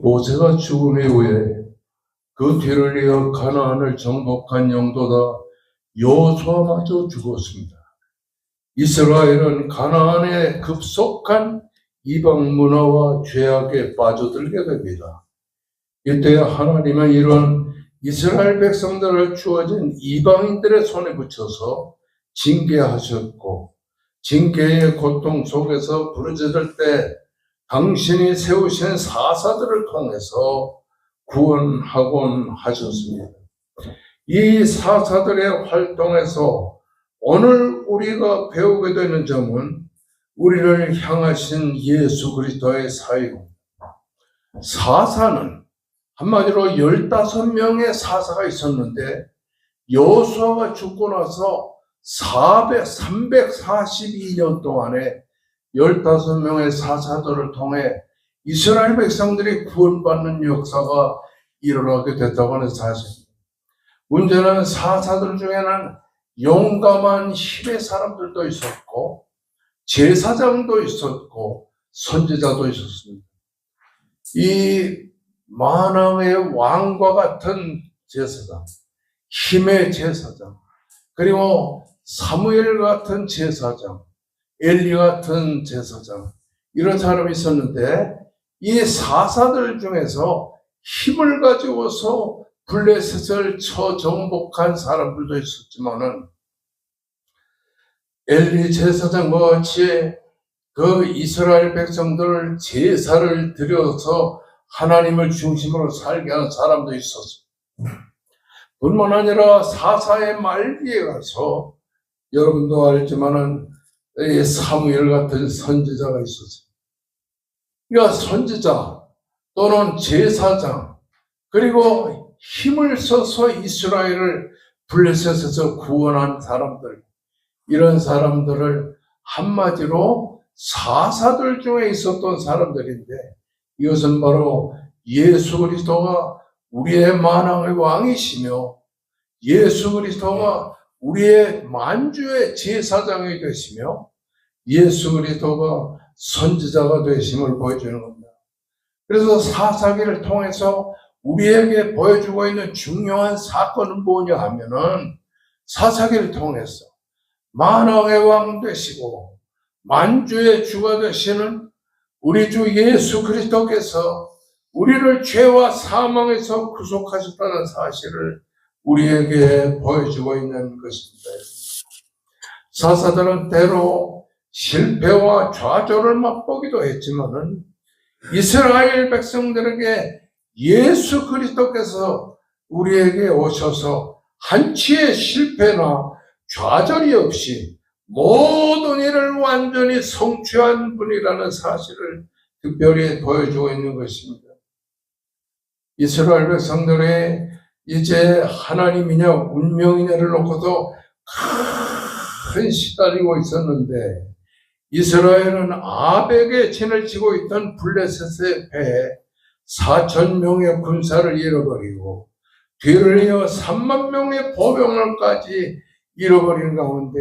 모세가 죽은 이후에 그 뒤를 이어 가나안을 정복한 영도다 여호수아마저 죽었습니다. 이스라엘은 가나안에 급속한 이방 문화와 죄악에 빠져들게 됩니다. 이때 하나님은 이런 이스라엘 백성들을 주어진 이방인들의 손에 붙여서 징계하셨고, 징계의 고통 속에서 부르짖을 때 당신이 세우신 사사들을 통해서 구원하곤 하셨습니다. 이 사사들의 활동에서 오늘 우리가 배우게 되는 점은 우리를 향하신 예수 그리스도의 사역. 사사는 한마디로 15명의 사사가 있었는데 여호수아가 죽고 나서 342년 동안에 15명의 사사들을 통해 이스라엘 백성들이 구원받는 역사가 일어나게 됐다고 하는 사실입니다. 문제는 사사들 중에는 용감한 힘의 사람들도 있었고 제사장도 있었고 선지자도 있었습니다. 이 만왕의 왕과 같은 제사장, 힘의 제사장, 그리고 사무엘 같은 제사장, 엘리 같은 제사장, 이런 사람이 있었는데 이 사사들 중에서 힘을 가지고서 블레셋을 처정복한 사람들도 있었지만은 엘리 제사장과 같이 그 이스라엘 백성들을 제사를 드려서 하나님을 중심으로 살게 하는 사람도 있었어요. 뿐만 아니라 사사의 말기에 가서 여러분도 알지만은 사무엘 같은 선지자가 있었어요. 그러니까 선지자 또는 제사장, 그리고 힘을 써서 이스라엘을 블레셋에서 구원한 사람들, 이런 사람들을 한마디로 사사들 중에 있었던 사람들인데, 이것은 바로 예수 그리스도가 우리의 만왕의 왕이시며 예수 그리스도가 우리의 만주의 제사장이 되시며 예수 그리스도가 선지자가 되심을 보여주는 겁니다. 그래서 사사기를 통해서 우리에게 보여주고 있는 중요한 사건은 뭐냐 하면은 사사기를 통해서 만왕의 왕 되시고 만주의 주가 되시는 우리 주 예수 그리스도께서 우리를 죄와 사망에서 구속하셨다는 사실을 우리에게 보여주고 있는 것입니다. 사사들은 때로 실패와 좌절을 맛보기도 했지만은 이스라엘 백성들에게 예수 그리스도께서 우리에게 오셔서 한치의 실패나 좌절이 없이 모든 일을 완전히 성취한 분이라는 사실을 특별히 보여주고 있는 것입니다. 이스라엘 백성들의 이제 하나님이냐 운명이냐를 놓고도 큰 시달리고 있었는데 이스라엘은 아벡에 진을 치고 있던 블레셋의 배에 4,000명의 군사를 잃어버리고 뒤를 이어 3만 명의 보병을까지 잃어버린 가운데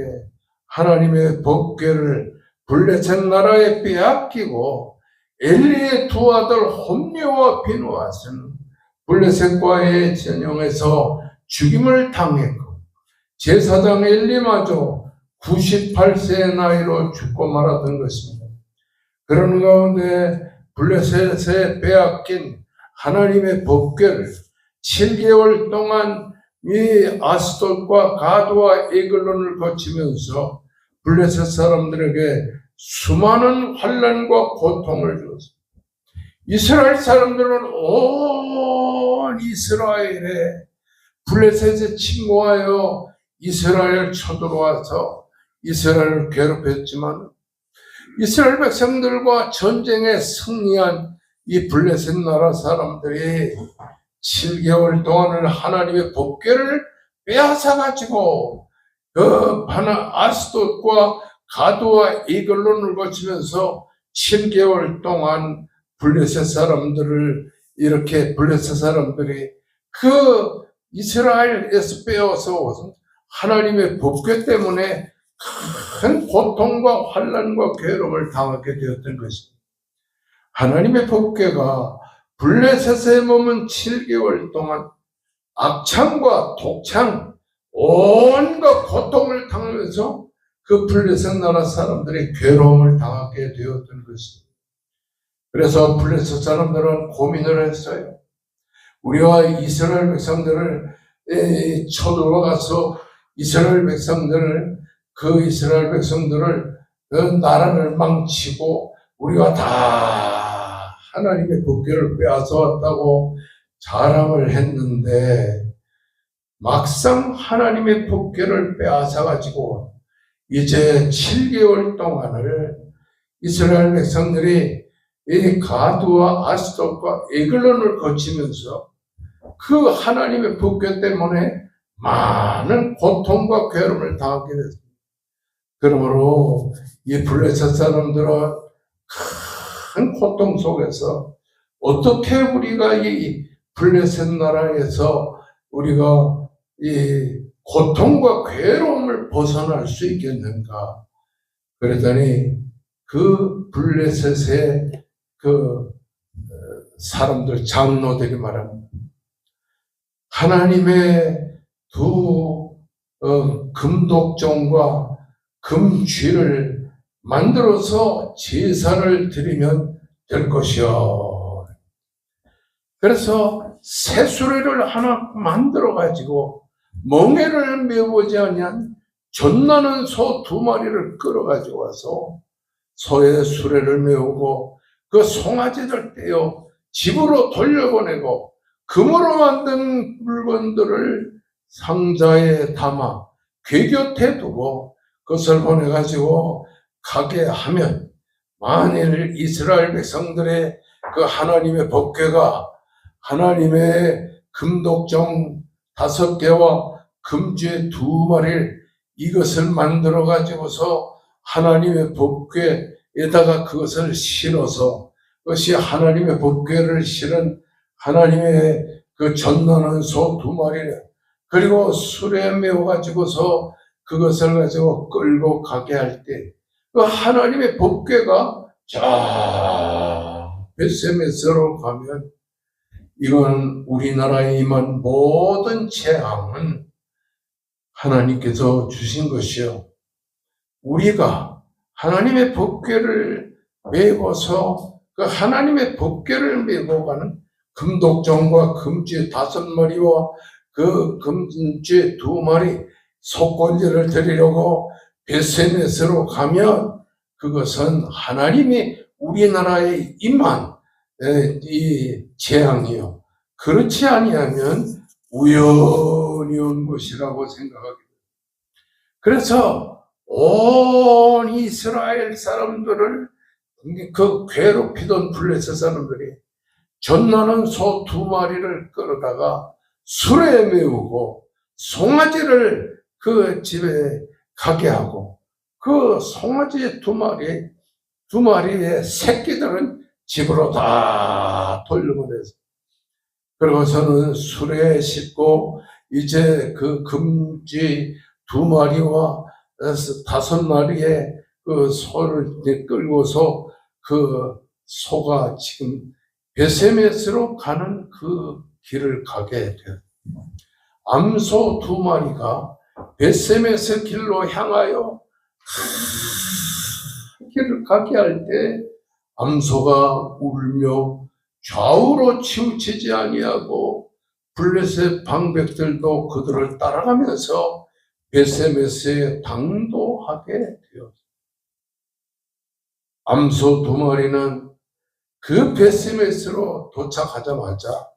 하나님의 법궤를 블레셋 나라에 빼앗기고 엘리의 두 아들 홈리와 비누아스는 블레셋과의 전쟁에서 죽임을 당했고 제사장 엘리마저 98세의 나이로 죽고 말았던 것입니다. 그런 가운데 블레셋에 빼앗긴 하나님의 법궤를 7개월 동안 이 아스돗과 가드와 에글론을 거치면서 블레셋 사람들에게 수많은 환난과 고통을 주었습니다. 이스라엘 사람들은 온 이스라엘에 블레셋에 침공하여 이스라엘을 쳐들어와서 이스라엘을 괴롭혔지만 이스라엘 백성들과 전쟁에 승리한 이 블레셋 나라 사람들이 7개월 동안을 하나님의 법궤를 빼앗아가지고 그 아스돗과 가드와 이글론을 거치면서 7개월 동안 블레셋 사람들을 이렇게 블레셋 사람들이 그 이스라엘에서 빼앗아서 하나님의 법궤 때문에 큰 고통과 환난과 괴로움을 당하게 되었던 것입니다. 하나님의 법궤가 블레셋에 머문 7개월 동안 악창과 독창, 온갖 고통을 당하면서 그 블레셋 나라 사람들이 괴로움을 당하게 되었던 것입니다. 그래서 블레셋 사람들은 고민을 했어요. 우리와 이스라엘 백성들을 쳐들어가서 이스라엘 백성들을 그 나라를 망치고 우리가 다 하나님의 법궤를 빼앗아 왔다고 자랑을 했는데, 막상 하나님의 법궤를 빼앗아 가지고 이제 7개월 동안을 이스라엘 백성들이 이 가드와 아스돗과 에글론을 거치면서 그 하나님의 법궤 때문에 많은 고통과 괴로움을 당하게 됐습니다. 그러므로 이 블레셋 사람들은 큰 고통 속에서 어떻게 우리가 이 블레셋 나라에서 우리가 이 고통과 괴로움을 벗어날 수 있겠는가? 그랬더니 그 블레셋의 그 사람들, 장로들이 말합니다. 하나님의 두 금독종과 금쥐를 만들어서 제사를 드리면 될 것이요. 그래서 새수레를 하나 만들어 가지고 멍에를 메우지 아니한 젖나는 소 2마리를 끌어 가지고 와서 소의 수레를 메우고 그 송아지를 떼어 집으로 돌려보내고 금으로 만든 물건들을 상자에 담아 궤 곁에 두고 그것을 보내가지고 가게 하면, 만일 이스라엘 백성들의 그 하나님의 법궤가 하나님의 금독종 5개와 금쥐 2마리를 이것을 만들어 가지고서 하나님의 법궤에다가 그것을 실어서, 그것이 하나님의 법궤를 실은 하나님의 그 젖나는 소 2마리, 그리고 술에 메워 가지고서 그것을 가지고 끌고 가게 할 때 그 하나님의 법궤가 벳세메스로 가면, 이건 우리나라에 임한 모든 재앙은 하나님께서 주신 것이요, 우리가 하나님의 법궤를 메고서 그 하나님의 법궤를 메고 가는 금독종과 금쥐 5마리와 그 금쥐 2마리 속건제를 드리려고 벳세메스로 가면, 그것은 하나님이 우리나라에 임한 이 재앙이요, 그렇지 아니하면 우연히 온 것이라고 생각하게 됩니다. 그래서 온 이스라엘 사람들을 그 괴롭히던 블레셋 사람들이 젖나는 소 2마리를 끌어다가 술에 메우고 송아지를 그 집에 가게 하고, 그 송아지 2마리의 새끼들은 집으로 다 돌려보내서, 그러고서는 술에 싣고 이제 그 금쥐 2마리와 5마리의 그 소를 끌고서 그 소가 지금 벳세메스로 가는 그 길을 가게 돼요. 암소 2마리가 벳세메스 길로 향하여 길을 가게 할 때 암소가 울며 좌우로 치우치지 아니하고 블레셋 방백들도 그들을 따라가면서 벳세메스에 당도하게 되었습니다. 암소 2마리는 그 벳세메스로 도착하자마자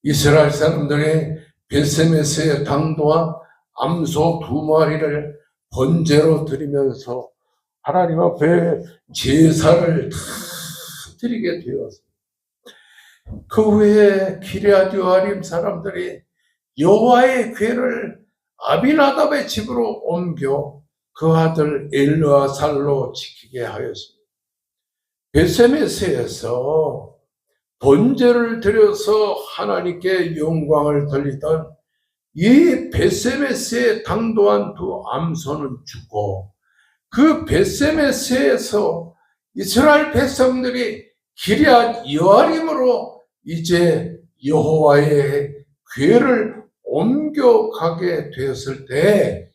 이스라엘 사람들이 벳세메스에 당도한 암소 2마리를 번제로 드리면서 하나님 앞에 제사를 다 드리게 되었습니다. 그 후에 기럇 여아림 사람들이 여호와의 궤를 아비나답의 집으로 옮겨 그 아들 엘르아살로 지키게 하였습니다. 벳세메스에서 번제를 드려서 하나님께 영광을 돌리던 이 벳세메스에 당도한 2 암소는 죽고, 그 벳세메스에서 이스라엘 백성들이 기럇 여아림으로 이제 여호와의 궤를 옮겨가게 되었을 때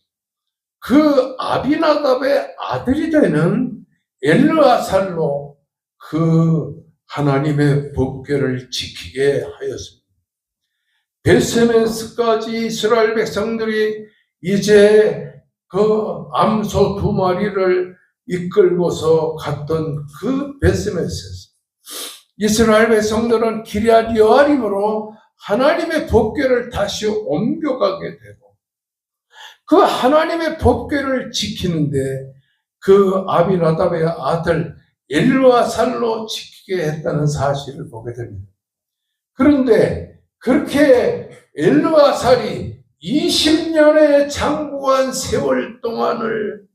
그 아비나답의 아들이 되는 엘르아살로 그 하나님의 법궤를 지키게 하였습니다. 벳세메스까지 이스라엘 백성들이 이제 그 암소 2마리를 이끌고서 갔던 그 벳세메스에서 이스라엘 백성들은 기럇 여아림으로 하나님의 법궤를 다시 옮겨가게 되고 그 하나님의 법궤를 지키는데 그 아비나답의 아들 엘르아살로 지키게 했다는 사실을 보게 됩니다. 그런데 그렇게 엘르아살이 20년의 장구한 세월 동안을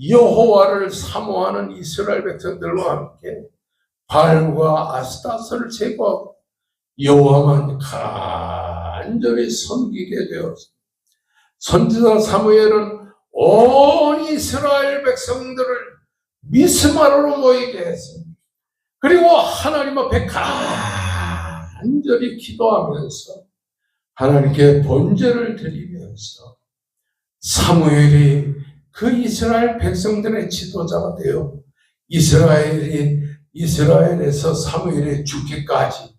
여호와를 사모하는 이스라엘 백성들과 함께 바알과 아스타스를 제거하고 여호와만 간절히 섬기게 되었습니다. 선지자 사무엘은 온 이스라엘 백성들을 미스마로 모이게 했습니다. 그리고 하나님 앞에 간절히 기도하면서 하나님께 번제를 드리면서 사무엘이 그 이스라엘 백성들의 지도자가 되어 이스라엘에서 사무엘이 죽기까지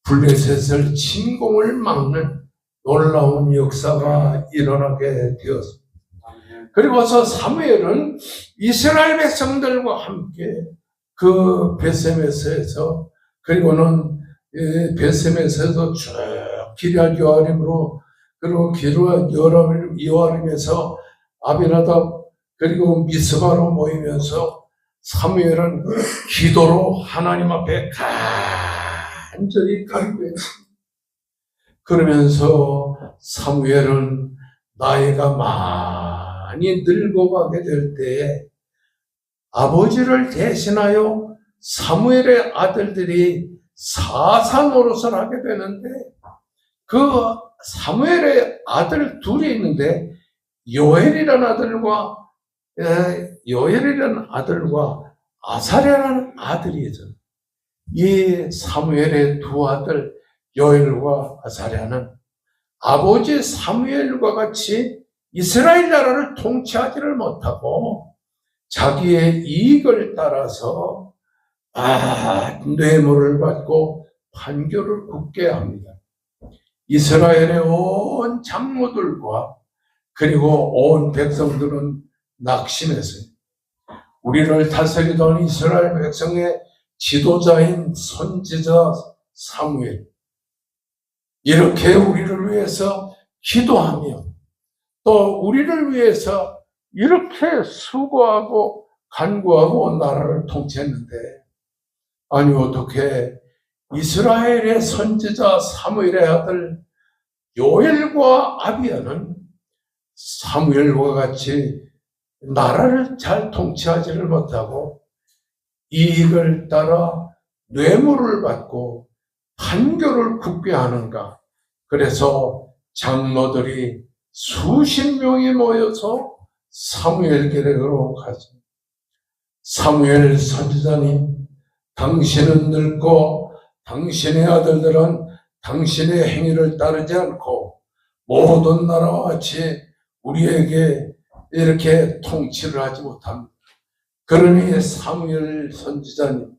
블레셋을 침공을 막는 놀라운 역사가 일어나게 되었습니다. 그리고서 사무엘은 이스라엘 백성들과 함께 그 벳세메스에서 그리고는 벳세메스에서 쭉 기럇 여아림으로 그리고 기럇 여아림에서 아비나답 그리고 미스바로 모이면서 사무엘은 기도로 하나님 앞에 간절히 간구했습니다. 그러면서 사무엘은 나이가 많이 늙어가게 될 때에 아버지를 대신하여 사무엘의 아들들이 사사 노릇을 하게 되는데 그 사무엘의 아들 둘이 있는데 요엘이라는 아들과 아사랴라는 아들이 있어요. 이 사무엘의 두 아들 요엘과 아사랴는 아버지 사무엘과 같이 이스라엘 나라를 통치하지를 못하고 자기의 이익을 따라서 뇌물을 받고 판교를 굽게 합니다. 이스라엘의 온 장로들과 그리고 온 백성들은 낙심했어요. 우리를 다스리던 이스라엘 백성의 지도자인 선지자 사무엘, 이렇게 우리를 위해서 기도하며 또 우리를 위해서 이렇게 수고하고 간구하고 나라를 통치했는데 아니 어떻게 이스라엘의 선지자 사무엘의 아들 요엘과 아비야는 사무엘과 같이 나라를 잘 통치하지를 못하고 이익을 따라 뇌물을 받고 판교를 굽게 하는가. 그래서 장로들이 수십 명이 모여서 사무엘 계략으로 갔습니다. 사무엘 선지자님, 당신은 늙고 당신의 아들들은 당신의 행위를 따르지 않고 모든 나라와 같이 우리에게 이렇게 통치를 하지 못합니다. 그러니 사무엘 선지자님,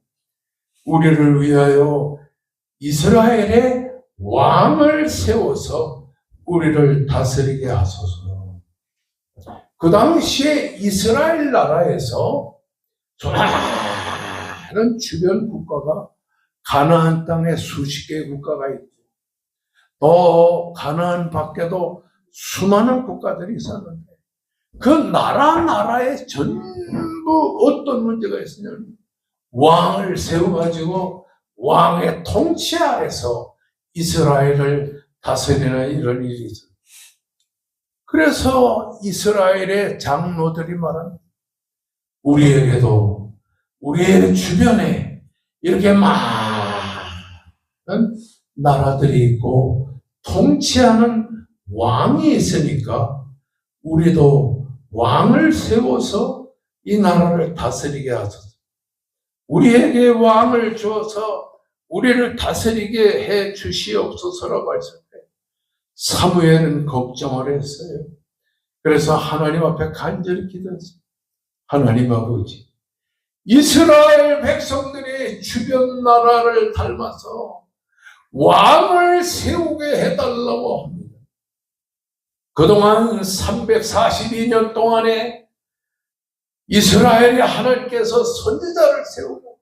우리를 위하여 이스라엘의 왕을 세워서 우리를 다스리게 하소서. 그 당시에 이스라엘 나라에서 많은 주변 국가가 가나안 땅에 수십 개의 국가가 있고 또 가나안 밖에도 수많은 국가들이 있었는데 그 나라에 전부 어떤 문제가 있었냐면 왕을 세워가지고 왕의 통치 아래서 이스라엘을 다스리는 이런 일이 있어요. 그래서 이스라엘의 장로들이 말합니다. 우리에게도 우리의 주변에 이렇게 많은 나라들이 있고 통치하는 왕이 있으니까 우리도 왕을 세워서 이 나라를 다스리게 하소서. 우리에게 왕을 주어서 우리를 다스리게 해 주시옵소서라고 했을 때 사무엘은 걱정을 했어요. 그래서 하나님 앞에 간절히 기도했어요. 하나님 아버지, 이스라엘 백성들이 주변 나라를 닮아서 왕을 세우게 해달라고 합니다. 그동안 342년 동안에 이스라엘이 하나님께서 선지자를 세우고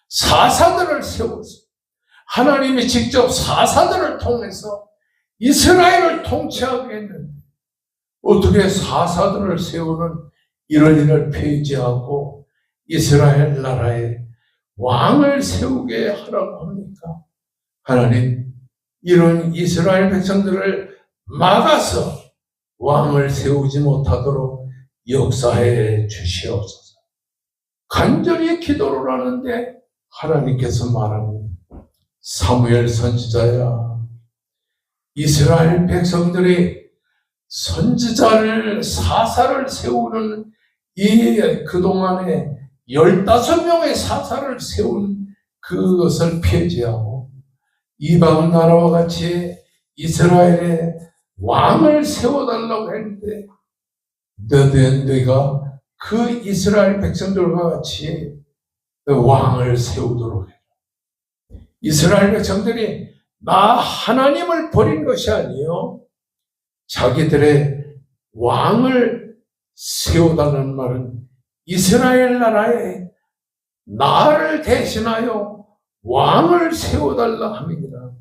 사사들을 세웠어요. 하나님이 직접 사사들을 통해서 이스라엘을 통치하게 했는데 어떻게 사사들을 세우는 이런 일을 폐지하고 이스라엘 나라에 왕을 세우게 하라고 합니까? 하나님, 이런 이스라엘 백성들을 막아서 왕을 세우지 못하도록 역사해 주시옵소서. 간절히 기도를 하는데 하나님께서 말합니다. 사무엘 선지자야, 이스라엘 백성들이 선지자를 사사를 세우는 이 그동안에 15명의 사사를 세운 그것을 폐지하고 이방 나라와 같이 이스라엘에 왕을 세워달라고 했는데 너희가 그 이스라엘 백성들과 같이 왕을 세우도록 해라. 이스라엘 백성들이 나 하나님을 버린 것이 아니요, 자기들의 왕을 세우다는 말은 이스라엘 나라에 나를 대신하여 왕을 세워달라 함이니라.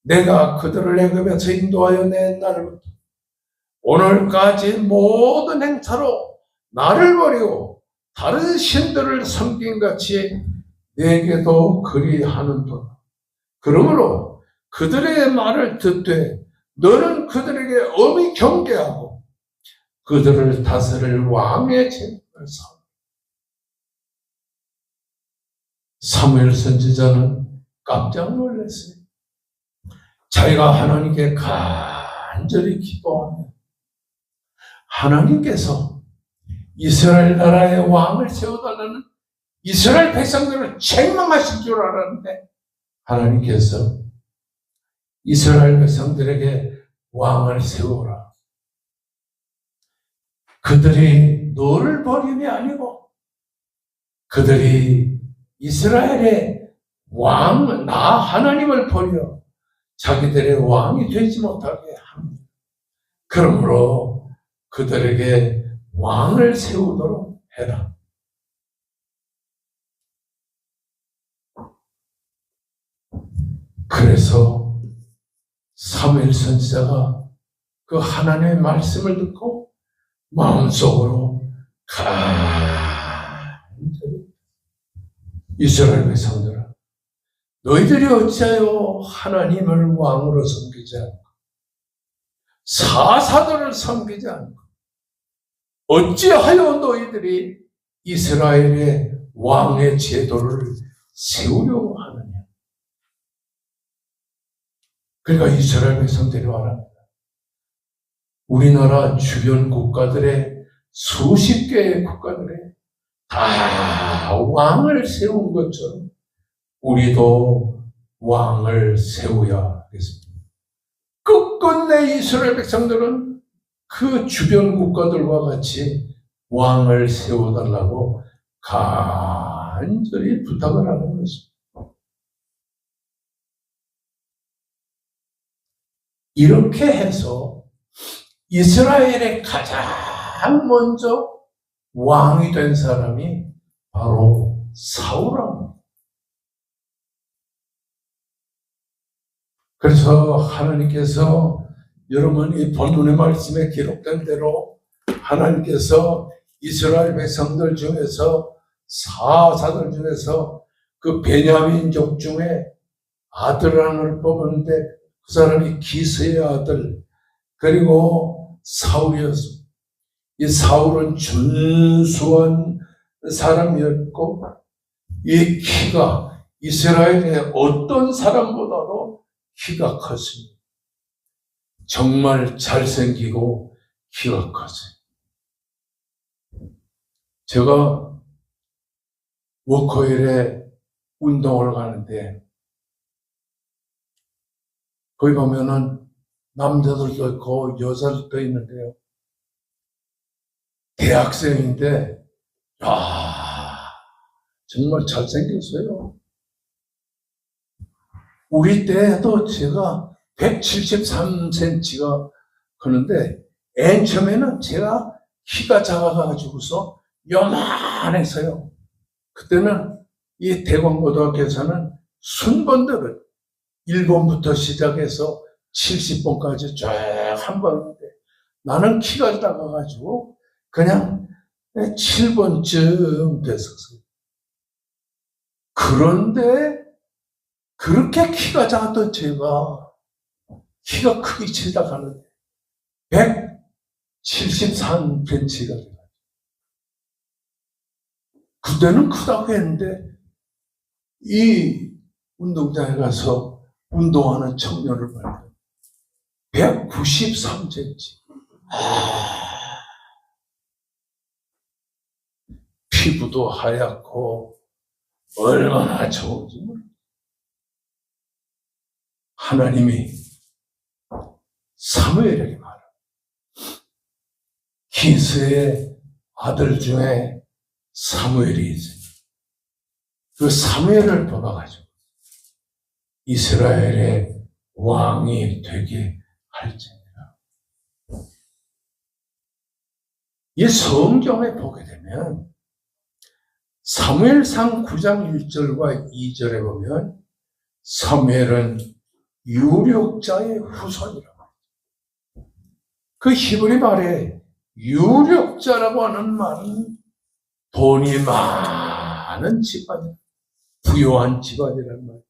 내가 그들을 애굽에서 인도하여 낸 날부터 오늘까지 모든 행차로 나를 버리고 다른 신들을 섬긴 같이 내게도 그리하는도다. 그러므로 그들의 말을 듣되 너는 그들에게 엄히 경계하고 그들을 다스릴 왕의 책임을 사오. 사무엘 선지자는 깜짝 놀랐어요. 자기가 하나님께 간절히 기도하며 하나님께서 이스라엘 나라의 왕을 세워달라는 이스라엘 백성들을 책망하실 줄 알았는데 하나님께서 이스라엘 백성들에게 왕을 세우라. 그들이 너를 버림이 아니고 그들이 이스라엘의 왕, 나 하나님을 버려 자기들의 왕이 되지 못하게 합니다. 그러므로 그들에게 왕을 세우도록 해라. 그래서 사무엘 선지자가 그 하나님의 말씀을 듣고 마음속으로 간절히 이스라엘 백성들아, 너희들이 어찌하여 하나님을 왕으로 섬기지 않고 사사들을 섬기지 않고 어찌하여 너희들이 이스라엘의 왕의 제도를 세우려고 하느냐. 그러니까 이스라엘 백성들이 말합니다. 우리나라 주변 국가들의 수십 개의 국가들에 다 왕을 세운 것처럼 우리도 왕을 세워야 하겠습니다. 끝끝내 이스라엘 백성들은 그 주변 국가들과 같이 왕을 세워달라고 간절히 부탁을 하는 것입니다. 이렇게 해서 이스라엘의 가장 먼저 왕이 된 사람이 바로 사울입니다. 그래서 하나님께서 여러분 이 본문의 말씀에 기록된 대로 하나님께서 이스라엘 백성들 중에서 사사들 중에서 그 베냐민족 중에 아들 하나를 뽑았는데 그 사람이 기스의 아들 그리고 사울이었습니다. 이 사울은 준수한 사람이었고 이 키가 이스라엘의 어떤 사람보다도 키가 컸습니다. 정말 잘생기고 키가 컸어요. 제가 워커힐에 운동을 가는데 거기 보면은 남자들도 있고 여자들도 있는데요. 대학생인데, 정말 잘생겼어요. 우리 때도 제가 173cm가 크는데, 맨 처음에는 제가 키가 작아가지고서 요만했어요. 그때는 이 대광고등학교에서는 순번들을 1번부터 시작해서 70번까지 쫙 한 번인데, 나는 키가 작아가지고 그냥 7번쯤 됐었어요. 그런데 그렇게 키가 작았던 제가 키가 크기 시작하는데 173cm가 돼요. 그때는 크다고 했는데 이 운동장에 가서 운동하는 청년을 봤는데 193cm. 피부도 하얗고 얼마나 좋은지 몰라요. 하나님이 사무엘에게 말합니다. 기스의 아들 중에 사무엘이 있어요. 그 사무엘을 뽑아가지고 이스라엘의 왕이 되게 할지니라. 이 성경에 보게 되면 사무엘상 9장 1절과 2절에 보면 사무엘은 유력자의 후손이라고 합니다. 그 히브리 말에 유력자라고 하는 말은 돈이 많은 집안, 부유한 집안이라는 말.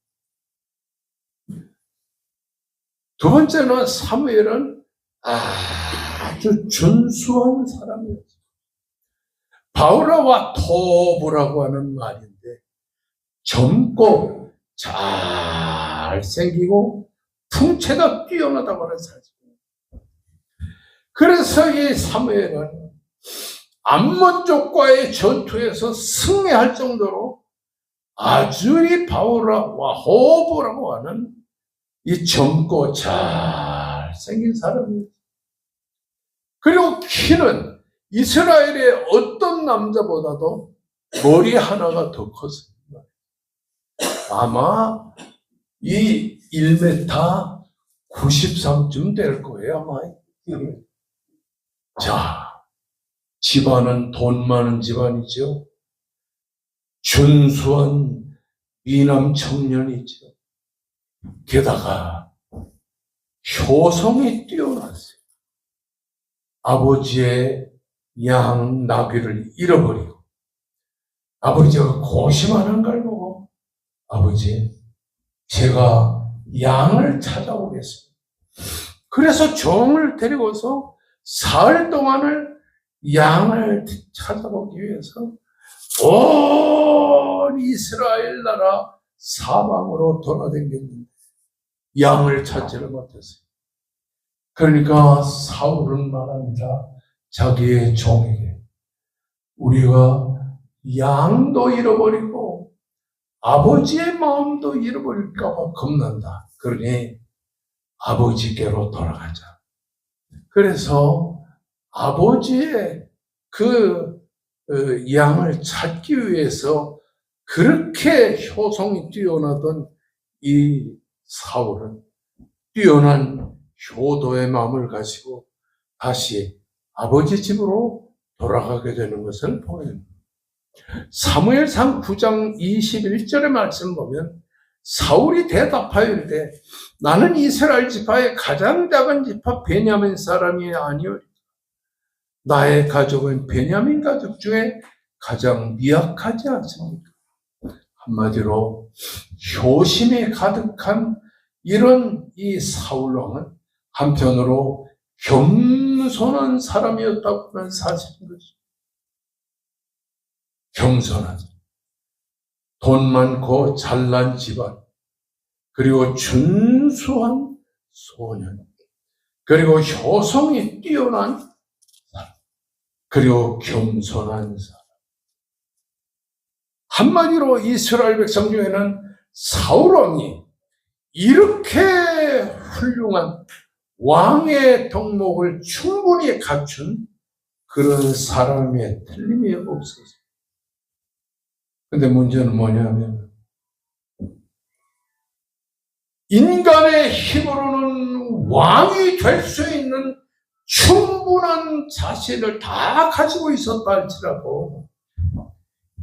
두 번째는 사무엘은 아주 준수한 사람이었어요. 바우라와 토브라고 하는 말인데 젊고 잘생기고 풍채가 뛰어나다고 하는 사실이에요. 그래서 이 사무엘은 암몬족과의 전투에서 승리할 정도로 아주 이 바우라와 호브라고 하는 이 젊고 잘생긴 사람이에요. 그리고 키는 이스라엘의 어떤 남자보다도 머리 하나가 더 컸습니다. 아마 이 1m 93쯤 될 거예요, 아마. 자, 집안은 돈 많은 집안이죠. 준수한 미남 청년이죠. 게다가 효성이 뛰어났어요. 아버지의 양 나귀를 잃어버리고 아버지가 고심하는 걸 보고 아버지, 제가 양을 찾아오겠습니다. 그래서 종을 데리고서 사흘 동안을 양을 찾아보기 위해서 온 이스라엘 나라 사방으로 돌아다녔는데 양을 찾지를 못했어요. 그러니까 사울은 말합니다. 자기의 종에게 우리가 양도 잃어버리고 아버지의 마음도 잃어버릴까 봐 겁난다. 그러니 아버지께로 돌아가자. 그래서 아버지의 그 양을 찾기 위해서 그렇게 효성이 뛰어나던 이 사울은 뛰어난 효도의 마음을 가지고 다시 아버지 집으로 돌아가게 되는 것을 보여요. 사무엘상 9장 21절의 말씀 보면 사울이 대답하여 이르되 나는 이스라엘 지파의 가장 작은 지파 베냐민 사람이 아니오리까. 나의 가족은 베냐민 가족 중에 가장 미약하지 않습니까? 한마디로 효심이 가득한 이런 이 사울왕은 한편으로 겸손한 사람이었다고 하는 사실인 것이죠. 겸손하죠. 돈 많고 잘난 집안, 그리고 준수한 소년, 그리고 효성이 뛰어난 사람, 그리고 겸손한 사람. 한마디로 이스라엘 백성 중에는 사울왕이 이렇게 훌륭한 왕의 덕목을 충분히 갖춘 그런 사람의 틀림이 없었어요. 근데 문제는 뭐냐면 인간의 힘으로는 왕이 될 수 있는 충분한 자신을 다 가지고 있었다 할지라도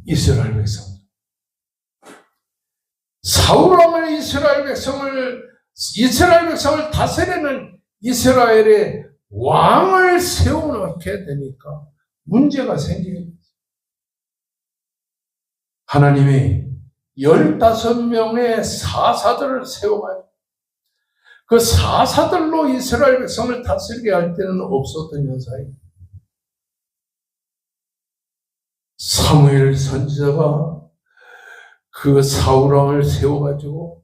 이스라엘 백성, 사울 왕은 이스라엘 백성을 다스리는 이스라엘의 왕을 세워놓게 되니까 문제가 생기는 거죠. 하나님이 15명의 사사들을 세워가요. 그 사사들로 이스라엘 백성을 다스리게 할 때는 없었던 현상이, 사무엘 선지자가 그 사울 왕을 세워가지고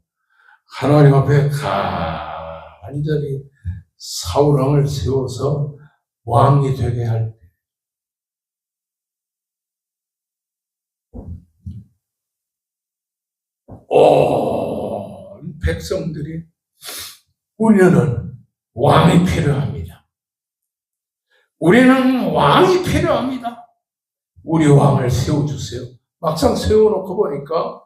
하나님 앞에 간절히 사울 왕을 세워서 왕이 되게 할 때, 온 백성들이 우리는 왕이 필요합니다. 우리는 왕이 필요합니다. 우리 왕을 세워주세요. 막상 세워놓고 보니까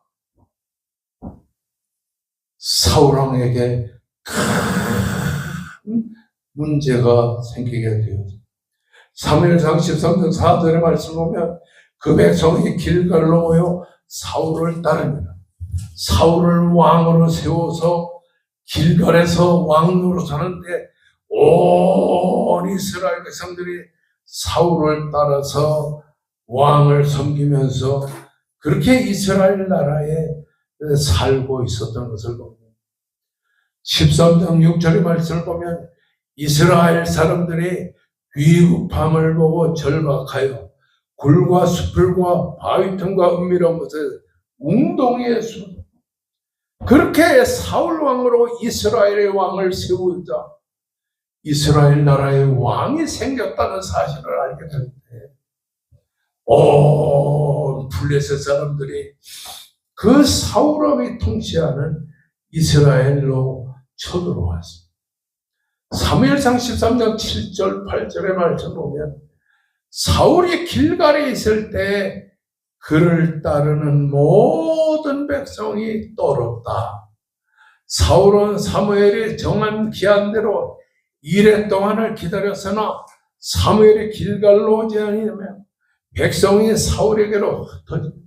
사울 왕에게 큰 문제가 생기게 되었습니다. 사무엘상 13장 4절의 말씀을 보면 그 백성이 길갈로 모여 사울을 따릅니다. 사울을 왕으로 세워서 길갈에서 왕 노릇하는데 온 이스라엘 백성들이 사울을 따라서 왕을 섬기면서 그렇게 이스라엘 나라에 살고 있었던 것을 봅니다. 13장 6절의 말씀을 보면 이스라엘 사람들이 위급함을 보고 절박하여 굴과 수풀과 바위 틈과 은밀한 곳에 웅덩이에 숨, 그렇게 사울 왕으로 이스라엘의 왕을 세우자 이스라엘 나라의 왕이 생겼다는 사실을 알게 될 때, 온 블레셋 사람들이 그 사울 왕이 통치하는 이스라엘로 쳐들어왔습니다. 사무엘상 13장 7절 8절의 말씀 보면 사울이 길갈에 있을 때 그를 따르는 모든 백성이 떨었다. 사울은 사무엘이 정한 기한대로 1회 동안을 기다렸으나 사무엘이 길갈로 오지 아니하면 백성이 사울에게로 흩어집니다.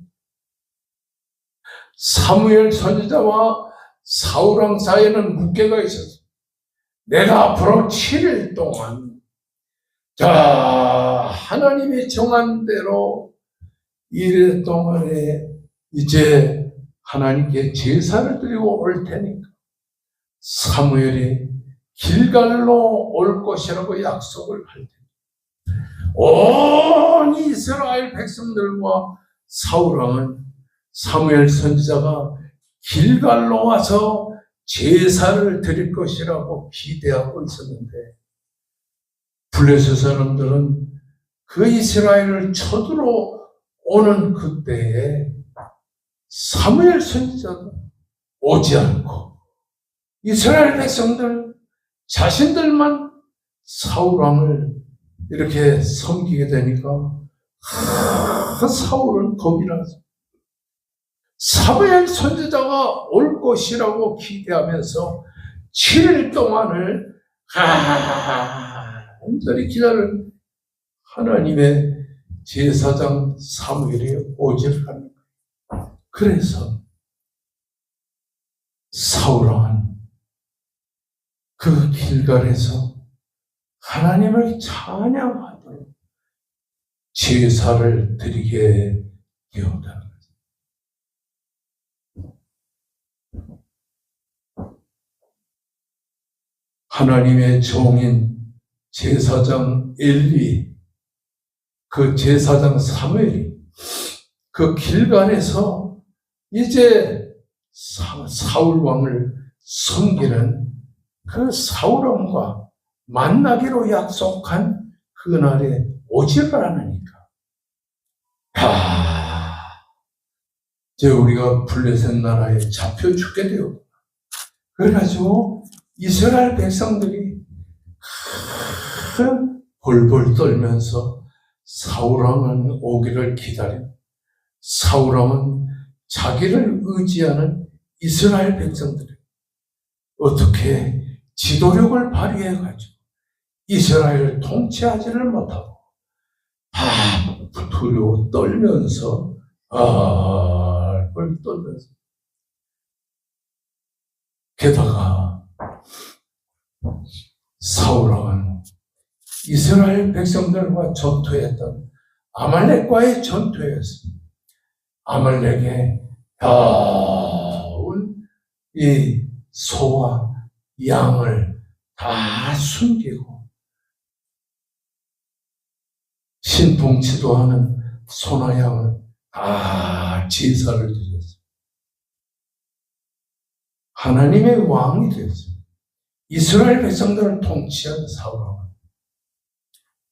사무엘 선지자와 사울 왕 사이에는 묵계가 있었습니다. 내가 앞으로 7일 동안 하나님이 정한 대로 1일 동안에 이제 하나님께 제사를 드리고 올 테니까 사무엘이 길갈로 올 것이라고 약속을 할 테니까 온 이스라엘 백성들과 사울 왕은 사무엘 선지자가 길갈로 와서 제사를 드릴 것이라고 기대하고 있었는데 블레셋 사람들은 그 이스라엘을 쳐들어오는 그때에 사무엘 선지자가 오지 않고 이스라엘 백성들 자신들만 사울 왕을 이렇게 섬기게 되니까 사울은 겁이 나서 사무엘 선지자가 올 것이라고 기대하면서 7일 동안을 간절히 기다린 하나님의 제사장 사무엘이 오질 않는 거예요. 그래서 사울 왕은 그 길갈에서 하나님을 찬양하도록 제사를 드리게 되었다. 하나님의 종인 제사장 엘리, 그 제사장 사무엘이 그 길갈에서 이제 사울 왕을 섬기는 그 사울 왕과 만나기로 약속한 그날에 오지를 않으니까 이제 우리가 블레셋 나라에 잡혀 죽게 되었구나. 그래가지고 이스라엘 백성들이 벌벌 떨면서 사울왕은 오기를 기다린, 사울왕은 자기를 의지하는 이스라엘 백성들이 어떻게 지도력을 발휘해가지고 이스라엘을 통치하지를 못하고 두려워 떨면서 떨면서, 게다가 사울왕은 이스라엘 백성들과 전투했던 아말렉과의 전투에서 아말렉의 이 소와 양을 다 숨기고 신통치도 하는 소나 양을 다 제사를 드렸어요. 하나님의 왕이 되었어요. 이스라엘 백성들을 통치한 사울왕은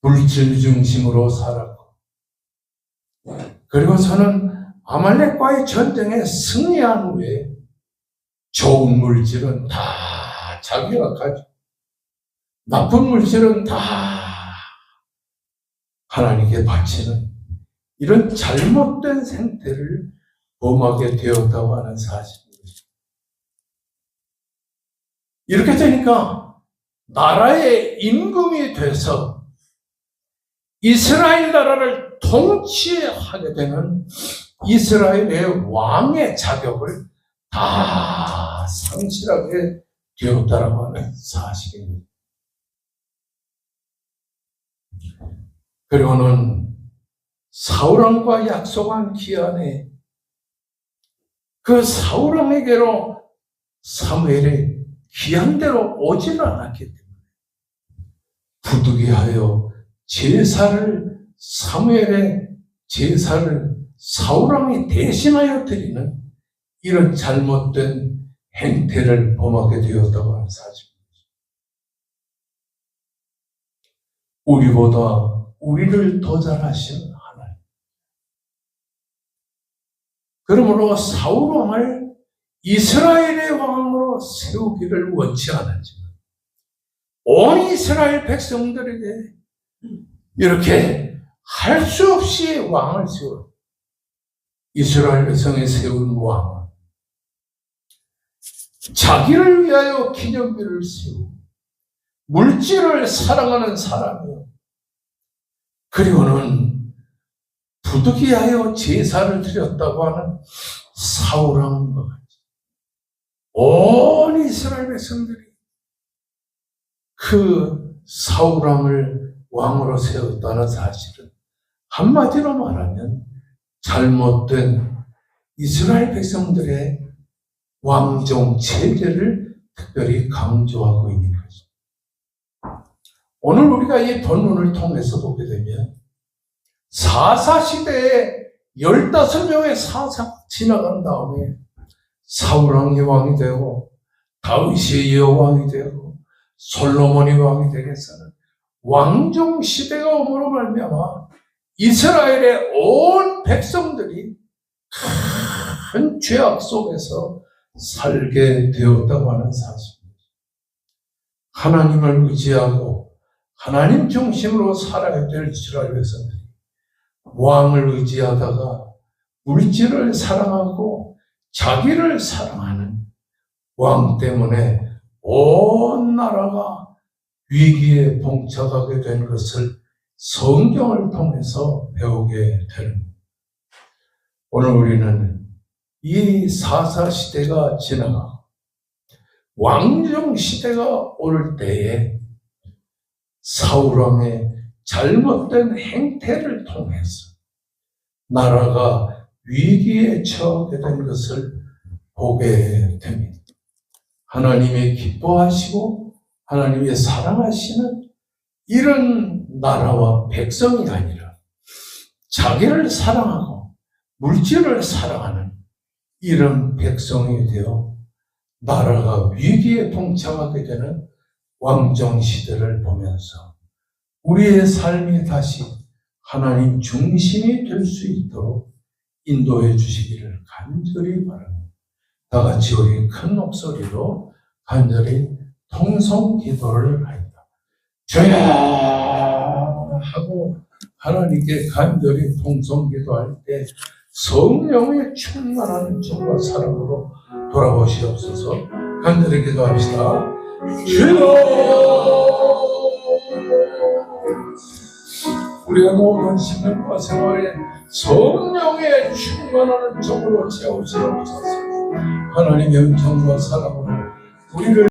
물질 중심으로 살았고, 그리고서는 아말렉과의 전쟁에 승리한 후에 좋은 물질은 다 자기가 가지고 나쁜 물질은 다 하나님께 바치는 이런 잘못된 생태를 범하게 되었다고 하는 사실입니다. 이렇게 되니까 나라의 임금이 돼서 이스라엘 나라를 통치하게 되는 이스라엘의 왕의 자격을 다 상실하게 되었다라고 하는 사실입니다. 그리고는 사울왕과 약속한 기한에 그 사울왕에게로 사무엘이 기한대로 오지는 않았기 때문에 부득이하여 제사를, 사무엘의 제사를 사울왕이 대신하여 드리는 이런 잘못된 행태를 범하게 되었다고 하는 사실입니다. 우리보다 우리를 더 잘하시는 하나님. 그러므로 사울왕을 이스라엘의 왕으로 세우기를 원치 않았지만 온 이스라엘 백성들에게 이렇게 할 수 없이 왕을 세워 이스라엘 백성이 세운 왕은 자기를 위하여 기념비를 세우고 물질을 사랑하는 사람이요, 그리고는 부득이하여 제사를 드렸다고 하는 사울왕과 같이 온 이스라엘 백성들이 그 사울왕을 왕으로 세웠다는 사실은 한마디로 말하면 잘못된 이스라엘 백성들의 왕정 체제를 특별히 강조하고 있는 것입니다. 오늘 우리가 이 본문을 통해서 보게 되면 사사시대에 15명의 사사가 지나간 다음에 사울왕이 왕이 되고 다윗이 여왕이 되고 솔로몬이 왕이 되겠어는 왕정 시대가 오므로 말미암아 이스라엘의 온 백성들이 큰 죄악 속에서 살게 되었다고 하는 사실입니다. 하나님을 의지하고 하나님 중심으로 살아야 될 이스라엘 백성들이 왕을 의지하다가 물질을 사랑하고 자기를 사랑하는 왕 때문에 온 나라가 위기에 봉착하게 된 것을 성경을 통해서 배우게 됩니다. 오늘 우리는 이 사사시대가 지나가고 왕정시대가 올 때에 사울왕의 잘못된 행태를 통해서 나라가 위기에 처하게 된 것을 보게 됩니다. 하나님이 기뻐하시고 하나님이 사랑하시는 이런 나라와 백성이 아니라 자기를 사랑하고 물질을 사랑하는 이런 백성이 되어 나라가 위기에 봉착하게 되는 왕정시대를 보면서 우리의 삶이 다시 하나님 중심이 될 수 있도록 인도해 주시기를 간절히 바랍니다. 다 같이 우리 큰 목소리로 간절히 통성 기도를 합니다. 주야 하고 하나님께 간절히 통성 기도할 때 성령의 충만한 정과 사랑으로 돌아오시옵소서. 간절히 기도합시다. 주여, 우리가 모든 신앙과 생활에 성령의 충만한 정으로 채우시옵소서. 하나님의 은총과 사랑으로 우리를